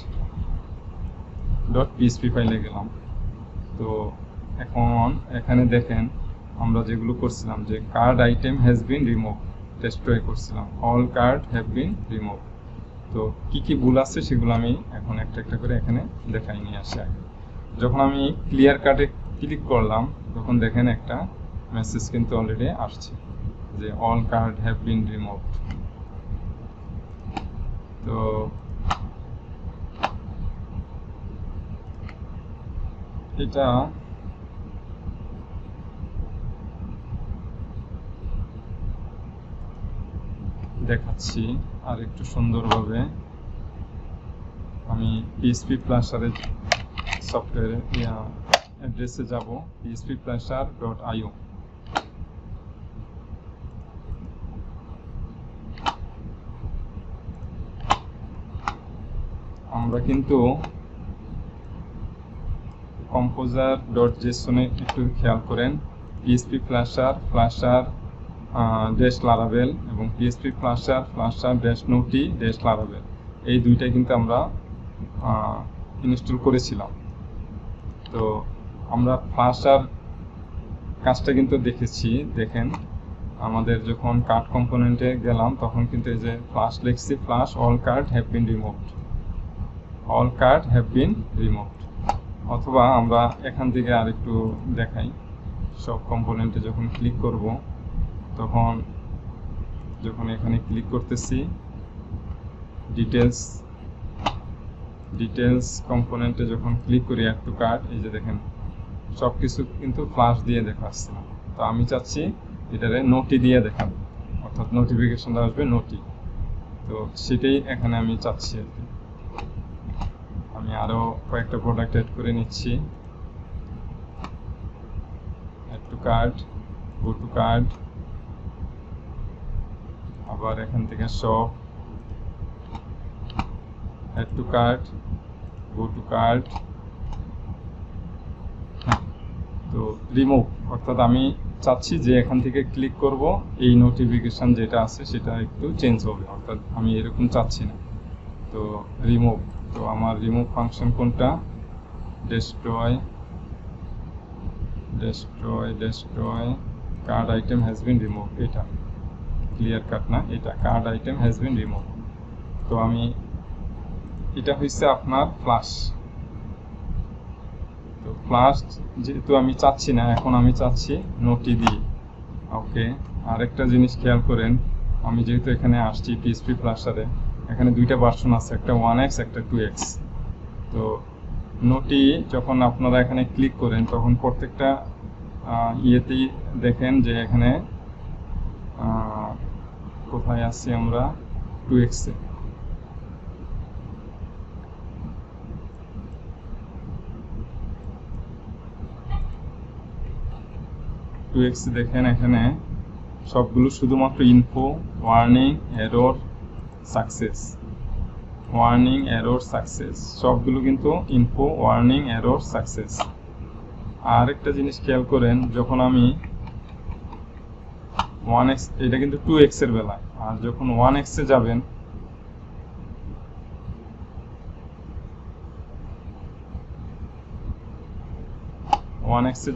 dot PHP ফাইলে গেলাম। তো এখন এখানে দেখেন আমরা যেগুলো করছিলাম যে cart item has been remove destroy করছিলাম, all card have been remove. তো কি কি ভুল আছে সেগুলো আমি এখন একটা একটা করে এখানে দেখাই নিয়ে আসি আগে। যখন আমি ক্লিয়ার কার্ডে ক্লিক করলাম তখন দেখেন একটা মেসেজ কিন্তু অলরেডি আসছে যে all card have been removed. তো এটা দেখাচ্ছি আর একটু সুন্দরভাবে। আমি পিএসপি প্লাসারের সফটওয়্যারে অ্যাড্রেসে যাব, phpplasher.io। আমরা কিন্তু composer.json এ একটু খেয়াল করেন, পিএসপি প্লাসার ড্যাশ লারাভেল এবং পিএসপি প্লাসার ড্যাশ নোটি ড্যাশ লারাভেল এই দুইটাই কিন্তু আমরা ইনস্টল করেছিলাম। তো আমরা প্লাসার কাজটা কিন্তু দেখেছি। দেখেন আমাদের যখন কার্ড কম্পোনেন্টে গেলাম তখন কিন্তু এই যে ফ্লাশ লিখছি, flush all card have been removed, all card have been removed. অথবা আমরা এখান থেকে আরেকটু দেখাই, সব কম্পোনেন্টে যখন ক্লিক করব তখন যখন এখানে ক্লিক করতেছি ডিটেলস কম্পোনেন্টে যখন ক্লিক করি অ্যাড টু কার্ড, এই যে দেখেন সব কিছু কিন্তু ফ্লাশ দিয়ে দেখাচ্ছে না। তো আমি চাচ্ছি এটারে নোটি দিয়ে দেখাবো, অর্থাৎ নোটিফিকেশনটা আসবে নোটি। তো সেটাই এখানে আমি চাচ্ছি আর কি। আমি আরও কয়েকটা প্রোডাক্ট অ্যাড করে নিচ্ছি। Add to card, go to card, আবার এখান থেকে shop, add to card, go to card. তো রিমুভ, অর্থাৎ আমি চাচ্ছি যে এখান থেকে ক্লিক করব এই নোটিফিকেশন যেটা আছে সেটা একটু চেঞ্জ হবে, অর্থাৎ আমি এরকম চাচ্ছি না। তো রিমুভ, তো আমার রিমুভ ফাংশন কোনটা, destroy card item has been remove, এটা ক্লিয়ার কাট না, এটা card item has been remove. তো আমি এটা হচ্ছে আপনার ফ্লাশ। তো ফ্লাশ যেহেতু আমি চাচ্ছি না, এখন আমি চাচ্ছি নোটি দিয়ে। ওকে, আরেকটা জিনিস খেয়াল করেন, আমি যেহেতু এখানে আসছি পিএসপি প্লাসারে, এখানে দুইটা ভার্সন আছে, একটা 1x একটা 2x। তো নোটি যখন আপনারা এখানে ক্লিক করেন তখন প্রত্যেকটা ইয়েতেই দেখেন যে এখানে কোথায় আসছি আমরা 2x এ। দেখেন এখানে সবগুলো শুধুমাত্র info, warning, error, success, warning, error, success, সবগুলো কিন্তু ইনফো, ওয়ার্নিং, এরর, সাকসেস। আর একটা জিনিস খেয়াল করেন, যখন আমি 1x, এটা কিন্তু 2x এর বেলায়, আর যখন 1x এ যাবেন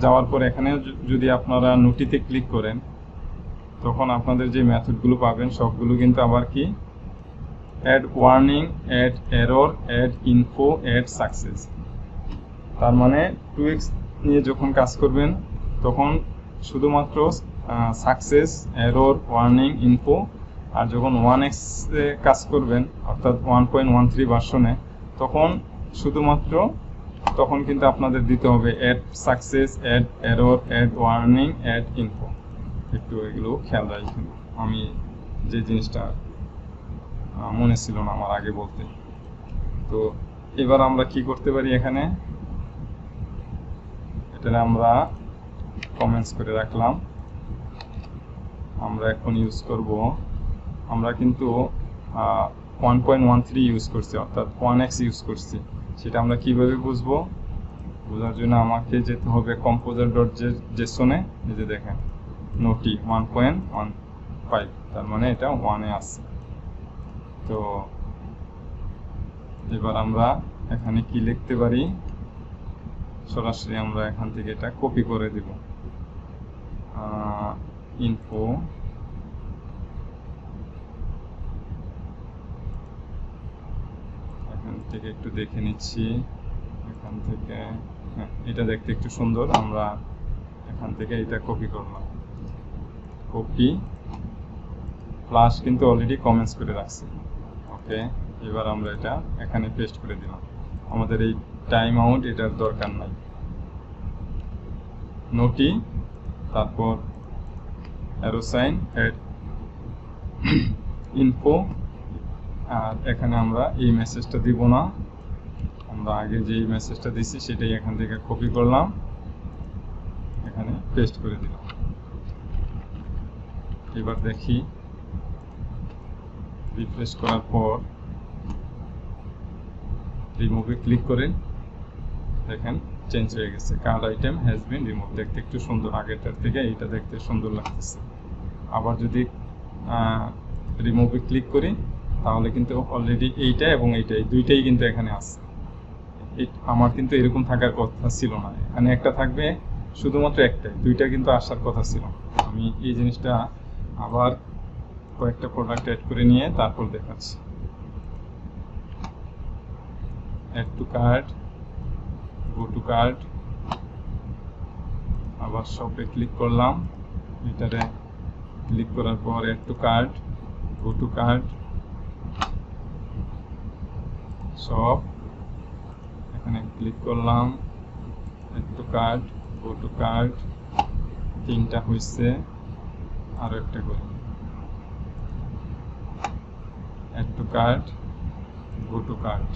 যাওয়ার পর এখানে যদি আপনারা নোটিতে ক্লিক করেন তখন আপনাদের যে মেথডগুলো পাবেন সবগুলো কিন্তু আবার কি add warning, add error, add info, add success. তার মানে 2x নিয়ে যখন কাজ করবেন তখন শুধুমাত্র সাকসেস, এরর, ওয়ার্নিং, ইনফো। আর যখন 1x এ কাজ করবেন অর্থাৎ 1.13 ভার্সনে তখন শুধুমাত্র তখন কিন্তু আপনাদের দিতে হবে add success, add error, add warning, add info. একটু এগুলো খেয়াল রাখবেন, আমি যে জিনিসটা মনে ছিল না আমার আগে বলতে। তো এবার আমরা কি করতে পারি, এখানে এটা আমরা কমেন্টস করে রাখলাম। আমরা এখন ইউজ করব, আমরা কিন্তু 1.13 ইউজ করছি অর্থাৎ 1x ইউজ করছি। সেটা আমরা কিভাবে বুঝবো, বোঝার জন্য আমাকে যেতে হবে composer.json এ। এই যে দেখেন নোটি 1.15, তার মানে এটা 1 এ আছে। তো এবার আমরা এখানে কি লিখতে পারি, সরাসরি আমরা এখান থেকে এটা কপি করে দিব। ইনফো এখান থেকে একটু দেখে নিচ্ছি, এখান থেকে এটা দেখতে একটু সুন্দর, আমরা এখান থেকে এটা কপি করলাম, কপি প্লাস কিন্তু অলরেডি কমেন্টস করে রাখছি। ওকে, এবার আমরা এটা এখানে পেস্ট করে দিলাম। আমাদের এই টাইম আউট এটার দরকার নাই। নোটি, তারপর অ্যারো সাইন, হেড ইনফো, আর এখানে আমরা এই মেসেজটা দিব না, আমরা আগে যে মেসেজটা দিছি সেটাই এখান থেকে কপি করলাম, এখানে পেস্ট করে দিলাম। এবার দেখি, রিফ্রেশ করার পর রিমুভে ক্লিক করেন, দেখেন চেঞ্জ হয়ে গেছে, card item has been remove. দেখতে একটু সুন্দর, আগেরটার থেকে এটা দেখতে সুন্দর লাগতেছে। আবার যদি রিমুভে ক্লিক করি তাহলে কিন্তু অলরেডি এইটা এবং এইটাই দুইটাই কিন্তু এখানে আছে। আমার কিন্তু এরকম থাকার কথা ছিল না, এখানে একটা থাকবে, শুধুমাত্র একটাই, দুইটা কিন্তু আসার কথা ছিল। আমি এই জিনিসটা আবার কয়েকটা প্রোডাক্ট অ্যাড করে নিয়ে তারপর দেখাচ্ছি। Add to cart, go to cart, আবার শপে ক্লিক করলাম, এটারে ক্লিক করার পর add to cart, go to cart, shop, এখানে ক্লিক করলাম, add to cart, go to cart, তিনটা হয়েছে, আরো একটা করি, add to cart, go to cart,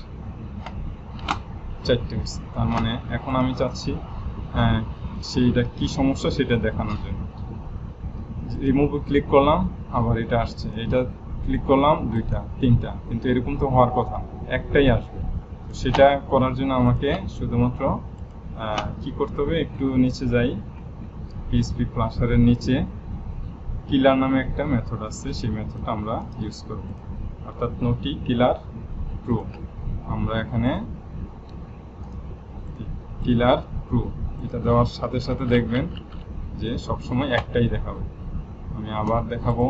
চারটে হয়েছে। তার মানে এখন আমি চাচ্ছি সেইটা কি সমস্যা সেটা দেখানোর জন্য। রিমুভে ক্লিক করলাম, আবার এটা আসছে, এটা ক্লিক করলাম, দুইটা, তিনটা, কিন্তু এরকম তো হওয়ার কথা, একটাই আসবে। সেটা করার জন্য আমাকে শুধুমাত্র কি করতে হবে, একটু নিচে যাই, পিএইচপি প্লাসারের নিচে কিলার নামে একটা মেথড আছে, সেই মেথডটা আমরা ইউজ করব, অর্থাৎ নোটি কিলার ট্রু। আমরা এখানে কিলার ট্রু এটা দেওয়ার সাথে সাথে দেখবেন যে সবসময় একটাই দেখাবে। আমি আবার দেখাবো,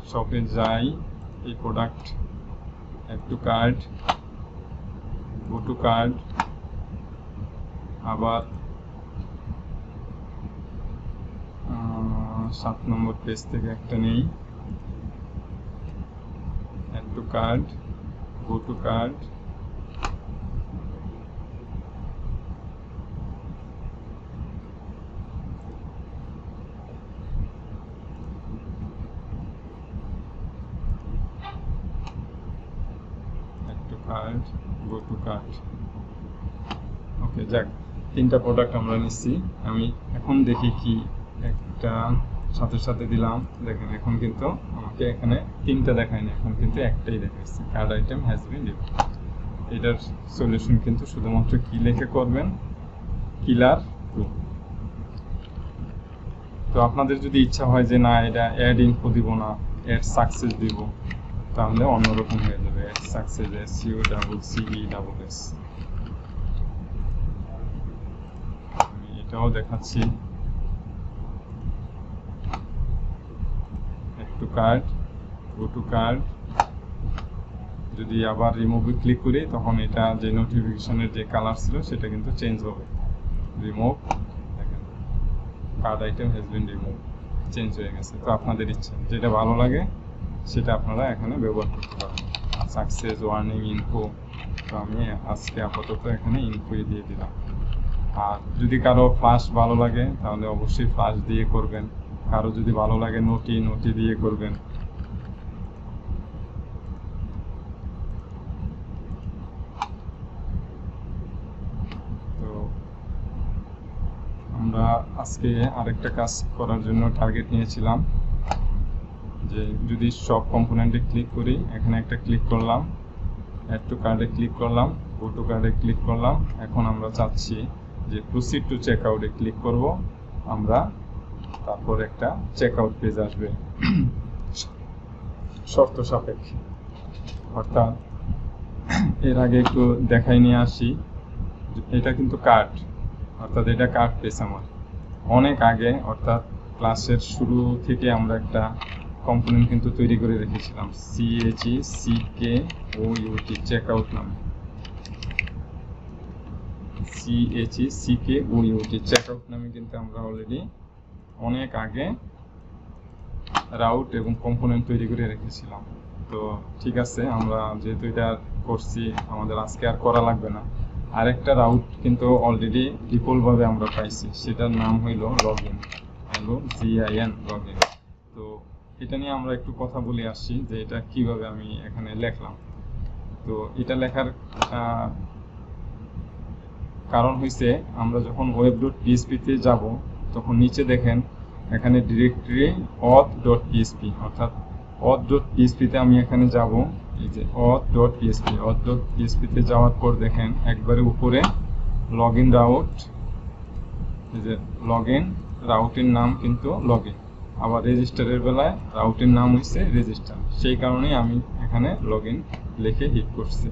শপে যাই, এই product, add to cart, go to cart, আবার 7 নম্বর পেজ থেকে একটা নেই, add to cart, go to cart, cart, go to cart. Okay, যাক, তিনটা প্রোডাক্ট আমরা নিচ্ছি। আমি এখন দেখি কি একটা সাথে সাথে দিলাম, দেখেন এখন কিন্তু আমাকে এখানে তিনটা দেখায় না, এখন কিন্তু একটাই দেখাচ্ছে, card item has bin removed. এটার সলিউশন কিন্তু শুধুমাত্র কি লিখে করবেন, কিলার ট্রু। তো আপনাদের যদি ইচ্ছা হয় যে না এটা অ্যাড ইনফো দিব না, অ্যাড সাকসেস দিব, তাহলে অন্যরকম হয়ে যাবে, অ্যাড সাকসেস, SUCCESS। আমি এটাও দেখাচ্ছি, add to cart, go to cart, যদি আবার রিমুভে ক্লিক করি তখন এটা যে নোটিফিকেশনের যে কালার ছিল সেটা কিন্তু চেঞ্জ হবে, রিমুভ, দেখেন card item has been remove, change হয়ে গেছে। তো আপনাদের ইচ্ছা, যেটা ভালো লাগে সেটা আপনারা এখানে ব্যবহার করতে পারেন। সাকসেস, ওয়ার্নিং, ইনফো, তো আমি আজকে আপাতত এখানে ইনফোই দিয়ে দিলাম। আর যদি কারো ফ্লাশ ভালো লাগে তাহলে অবশ্যই ফ্লাশ দিয়ে করবেন, কারো যদি ভালো লাগে নোটি দিয়ে করবেন। তো আমরা আজকে আরেকটা কাজ করার জন্য টার্গেট নিয়েছিলাম, যে যদি সব কম্পোনেন্টে ক্লিক করি, এখানে একটা ক্লিক করলাম, অ্যাড টু কার্ডে ক্লিক করলাম, গো টু কার্ডে ক্লিক করলাম। এখন আমরা চাচ্ছি যে প্রসিড টু চেক আউটে ক্লিক করব আমরা, তারপর একটা চেক আউট পেজ আসবে শর্ত সাপেক্ষে। অর্থাৎ এর আগে একটু দেখাই নিয়ে আসি, এটা কিন্তু কার্ড, অর্থাৎ এটা কার্ড পেজ আমার অনেক আগে, অর্থাৎ ক্লাসের শুরু থেকে আমরা একটা কম্পোনেন্ট কিন্তু তৈরি করে রেখেছিলাম, CHECKOUT চেকআউট নামে, CHECKOUT চেকআউট নামে কিন্তু আমরা অলরেডি অনেক আগে রাউট এবং কম্পোনেন্ট তৈরি করে রেখেছিলাম। তো ঠিক আছে, আমরা যেহেতু এটা করছি আমাদের আজকে আর করা লাগবে না। আরেকটা রাউট কিন্তু অলরেডি ডিফল্টভাবে আমরা পাইছি, সেটার নাম হইল লগইন, LOGIN লগইন। তো এটা নিয়ে আমরা একটু কথা বলে আসছি যে এটা কিভাবে আমি এখানে লিখলাম। তো এটা লেখার কারণ হইছে, আমরা যখন web.php তে যাব তখন নিচে দেখেন এখানে ডিরেক্টরি auth.php, অর্থাৎ auth.php তে আমি এখানে যাব, এই যে auth.php তে যাওয়ার পর দেখেন একবারে উপরে লগইন রাউট, এই যে লগইন রাউটের নাম কিন্তু লগইন, আবার রেজিস্টারের বেলায় রাউটের নাম হইছে রেজিস্টার, সেই কারণেই আমি এখানে লগইন লিখে হিট করছি,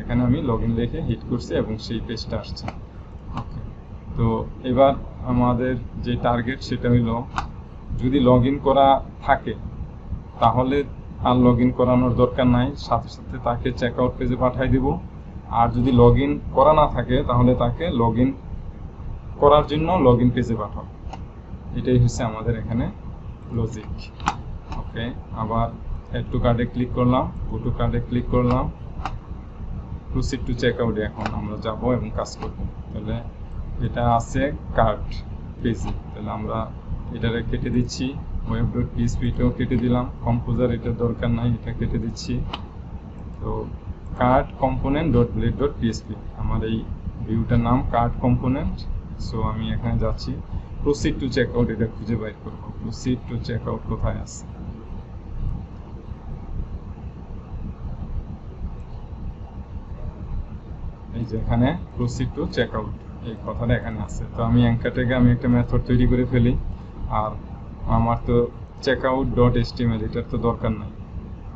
এখানে আমি লগইন লিখে হিট করছি এবং সেই পেজটা আসছে। ওকে, তো এবার আমাদের যে টার্গেট সেটা হইল, যদি লগইন করা থাকে তাহলে আর লগইন করানোর দরকার নাই, সাথে সাথে তাকে চেকআউট পেজে পাঠিয়ে দিব। আর যদি লগইন করা না থাকে তাহলে তাকে লগইন করার জন্য লগইন পেজে পাঠাবো। এটাই হচ্ছে আমাদের এখানে লজিক। ওকে, আবার অ্যাড টু কার্ডে ক্লিক করলাম, গো টু কার্ডে ক্লিক করলাম, প্রসিড টু চেকআউটে এখন আমরা যাব এবং কাজ করব। তাহলে এটা আছে কার্ড পেজে, তাহলে আমরা এটারে কেটে দিচ্ছি, web.php এটাও কেটে দিলাম, কম্পোজার এটার দরকার নাই, এটা কেটে দিচ্ছি। তো card component dot blade dot PSP, আমার এই ভিউটার নাম কার্ড কম্পোনেন্ট। সো আমি এখানে যাচ্ছি, প্রসিড টু চেকআউট এটা খুঁজে বাইর করব, প্রসিড টু চেকআউট কোথায় আছে, এই যে এখানে প্রসিড টু চেকআউট এই কথাটা এখানে আছে। তো আমি অ্যাঙ্কার থেকে আমি একটা মেথড তৈরি করে ফেলি, আর আমার তো চেকআউট ডট এচটিএমএল এটার তো দরকার নাই,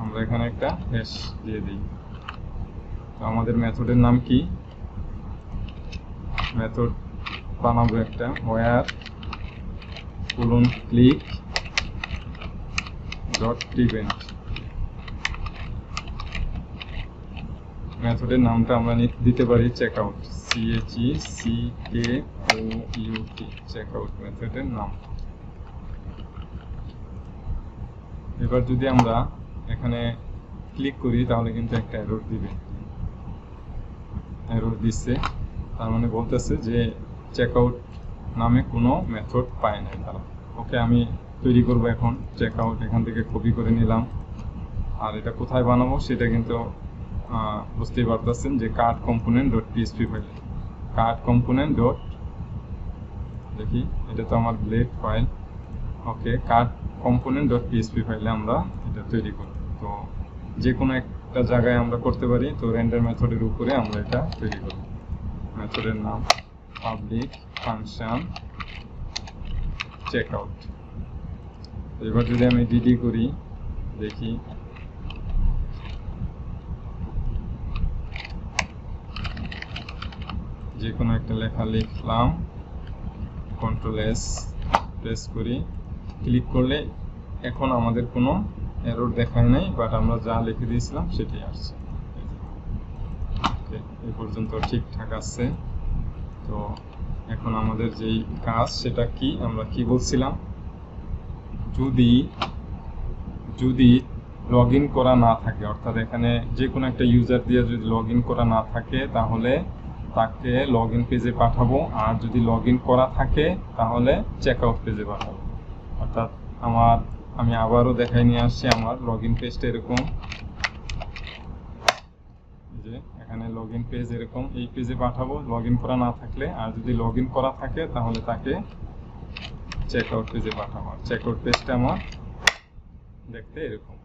আমরা এখানে একটা হ্যাশ দিয়ে দিই। তো আমাদের মেথডের নাম কি, মেথড বানাবো একটা wire colon click dot prevent, মেথডের নামটা আমরা দিতে পারি চেকআউট, CHECKOUT চেকআউট মেথডের নাম। এবার যদি আমরা এখানে ক্লিক করি তাহলে কিন্তু একটা এরর দিবে, এরর দিচ্ছে, তার মানে বলতেছে যে চেকআউট নামে কোনো মেথড পায় না তারা। ওকে, আমি তৈরি করব এখন চেকআউট, এখান থেকে কপি করে নিলাম, আর এটা কোথায় বানাবো সেটা কিন্তু বুঝতেই পারতেছেন যে কার্ড কম্পোনেন্ট ডট পিএসপি ফাইলে, কার্ড কম্পোনেন্ট ডট, দেখি এটা তো আমার ব্লেড ফাইল। ওকে, কার্ড কম্পোনেন্ট ডট পিএসপি ফাইলে আমরা এটা তৈরি করব। তো যে কোনো একটা জায়গায় আমরা করতে পারি, তো রেন্ডার মেথডের উপরে আমরা এটা তৈরি করব। মেথডের নাম পাবলিক ফাংশন চেকআউট। এবার যদি আমি ডিডি করি, দেখি যে কোনো একটা লেখা লিখলাম, কন্ট্রোল এস প্রেস করি, ক্লিক করলে এখন আমাদের কোনো এরর দেখায় নাই, বাট আমরা যা লিখে দিয়েছিলাম সেটাই আসছে। ওকে, এই পর্যন্ত ঠিকঠাক আছে। তো এখন আমাদের যেই কাজ সেটা কি, আমরা কি বলছিলাম, যদি লগ ইন করা না থাকে, অর্থাৎ এখানে যে কোনো একটা ইউজার দিয়ে যদি লগ ইন করা না থাকে তাহলে তাকে লগ ইন পেজে পাঠাবো, আর যদি লগ ইন করা থাকে তাহলে চেকআউট পেজে পাঠাবো। অর্থাৎ আমি আবারও দেখাই নিয়ে আসছি, আমার লগ ইন পেজটা এরকম, যে এখানে লগ ইন পেজ এরকম, এই পেজে পাঠাবো লগ ইন করা না থাকলে, আর যদি লগ ইন করা থাকে তাহলে তাকে চেকআউট পেজে পাঠাবো। চেকআউট পেজটা আমার দেখতে এরকম।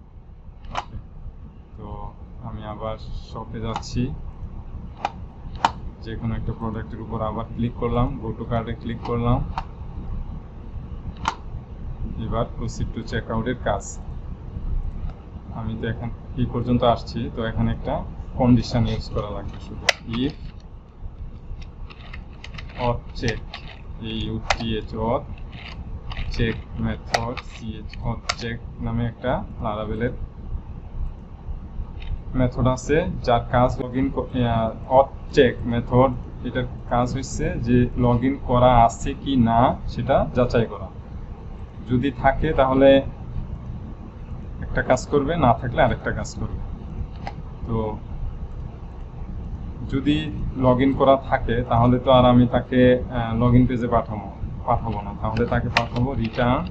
তো আমি আবার শপে যাচ্ছি, যে কোনো একটা প্রোডাক্টের উপর আবার ক্লিক করলাম, গো টু কার্ডে ক্লিক করলাম, এবার প্রসিড টু চেকআউটের কাজ। আমি তো এখন এই পর্যন্ত আসছি, তো এখানে একটা কন্ডিশন ইউজ করা লাগবে শুধু, if auth check, auth check method auth check নামে একটা লারাভেলের মেথড আছে, যার কাজ লগইন auth check মেথড, এটার কাজ হচ্ছে যে লগইন করা আছে কি না সেটা যাচাই করা। যদি থাকে তাহলে একটা কাজ করবে, না থাকলে আরেকটা কাজ করবে। তো যদি লগইন করা থাকে তাহলে তো আর আমি তাকে লগইন পেজে পাঠাবো না, তাহলে তাকে পাঠাবো রিটার্ন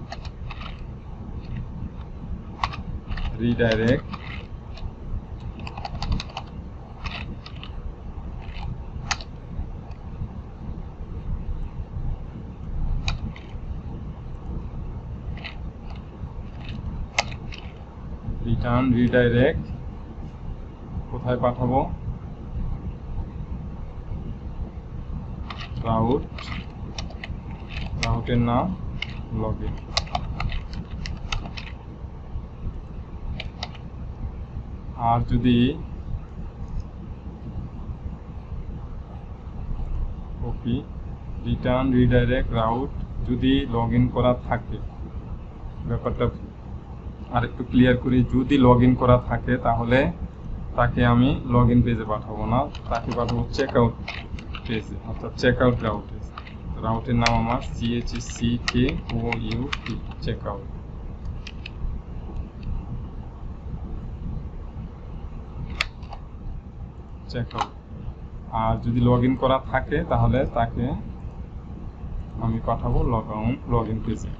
রিডাইরেক্ট কোথায় পাঠাবো, রাউটের নাম লগইন। আর যদি কপি রিটার্ন রিডাইরেক্ট রাউট যদি লগইন করা থাকে, ব্যাপারটা আরেকটু ক্লিয়ার করি, যদি লগইন করা থাকে তাহলে তাকে আমি লগইন পেজে পাঠাবো না, তাকে পাঠাবো চেকআউট পেজে, অর্থাৎ চেকআউট রাউটে। রাউটের নাম আমার CHCKOUT, চেকআউট। আর যদি লগইন করা থাকে তাহলে তাকে আমি পাঠাবো লগইন পেজে।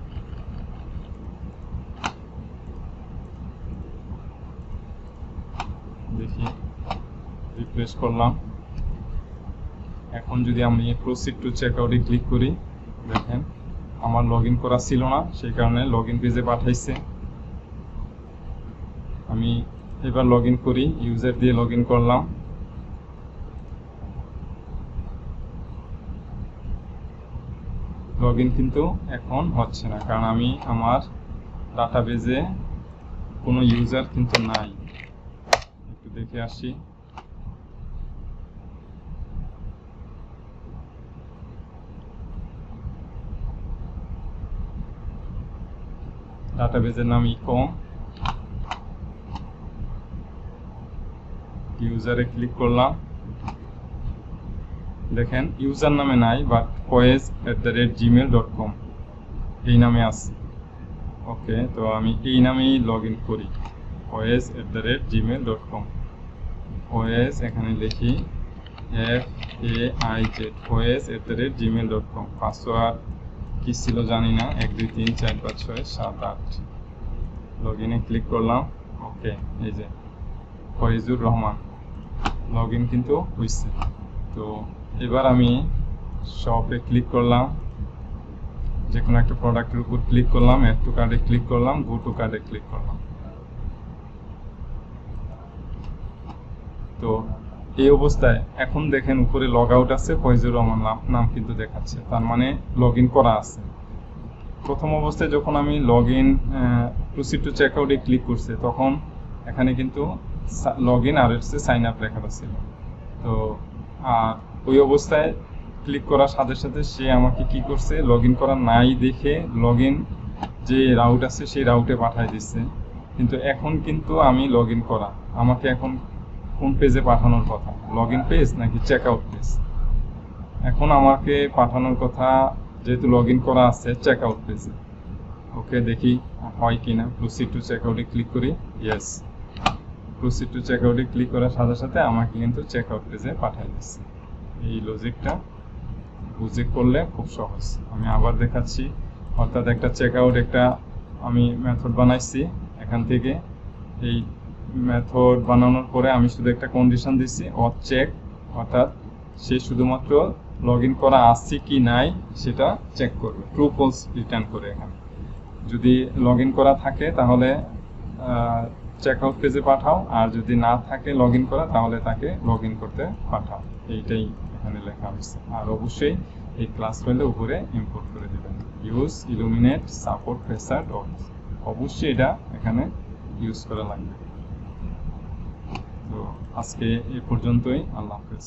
দেখি রিফ্রেশ করলাম। এখন যদি আমি প্রসিড টু চেকআউটে ক্লিক করি, দেখেন আমার লগইন করা ছিল না, সেই কারণে লগইন পেজে পাঠাইছে। আমি এবার লগইন করি, ইউজার দিয়ে লগইন করলাম। লগইন কিন্তু এখন হচ্ছে না, কারণ আমি আমার ডাটাবেজে কোনো ইউজার কিন্তু নাই। একটু দেখে আসি। ডাটাবেজের নাম ইকম, ইউজারে ক্লিক করলাম। দেখেন ইউজার নামে নাই, বাট koez@gmail.com এই নামে আছে। ওকে, তো আমি এই নামেই লগইন করি, koez@gmail.com। koez এখানে লিখি FAIZ, koez@gmail.com। পাসওয়ার্ড কি ছিল জানি না, 1 2 3 4 5 6 7 8। লগইনে ক্লিক করলাম। ওকে, এই যে ফয়েজুর রহমান, লগইন কিন্তু হয়েছে। তো এবার আমি শপে ক্লিক করলাম, যে কোনো একটা প্রোডাক্টের উপর ক্লিক করলাম, অ্যাড টু কার্ডে ক্লিক করলাম, গো টু কার্ডে ক্লিক করলাম। তো এই অবস্থায় এখন দেখেন উপরে লগ আউট আছে, ফয়েজুর রহমান নাম কিন্তু দেখাচ্ছে, তার মানে লগইন করা আছে। প্রথম অবস্থায় যখন আমি লগইন প্রসিড টু চেকআউটে ক্লিক করছি, তখন এখানে কিন্তু লগইন আর হচ্ছে সাইন আপ লেখা ছিল। তো ওই অবস্থায় ক্লিক করার সাথে সাথে সে আমাকে কি করছে, লগইন করা নাই দেখে লগইন যে রাউট আছে সেই রাউটে পাঠিয়ে দিচ্ছে। কিন্তু এখন কিন্তু আমি লগইন করা, আমাকে এখন কোন পেজে পাঠানোর কথা, লগইন পেজ নাকি চেকআউট পেজ? এখন আমাকে পাঠানোর কথা, যেহেতু লগইন করা আছে, চেকআউট পেজে। ওকে, দেখি হয় কিনা। প্রসিড টু চেকআউটে ক্লিক করি, ইয়েস। প্রসিড টু চেকআউটে ক্লিক করার সাথে সাথে আমাকে কিন্তু চেকআউট পেজে পাঠিয়ে দিচ্ছে। এই লজিকটা বুঝে করলে খুব সহজ। আমি আবার দেখাচ্ছি, অর্থাৎ একটা চেকআউট একটা আমি মেথড বানাইছি। এখান থেকে এই মেথড বানানোর পরে আমি শুধু একটা কন্ডিশন দিচ্ছি, auth check, অর্থাৎ সে শুধুমাত্র লগইন করা আছে কি নাই সেটা চেক করবে, ট্রু ফলস রিটার্ন করে। এখানে যদি লগইন করা থাকে তাহলে চেকআউট পেজে পাঠাও, আর যদি না থাকে লগইন করা তাহলে তাকে লগইন করতে পাঠাও। এইটাই এখানে লেখা হয়েছে। আর অবশ্যই এই ক্লাস ফাইলে উপরে ইম্পোর্ট করে দেবেন, ইউজ ইলুমিনেট সাপোর্ট ফেসার ডট, অবশ্যই এটা এখানে ইউজ করা লাগবে। আজকে এ পর্যন্তই। আল্লাহ হাফেজ।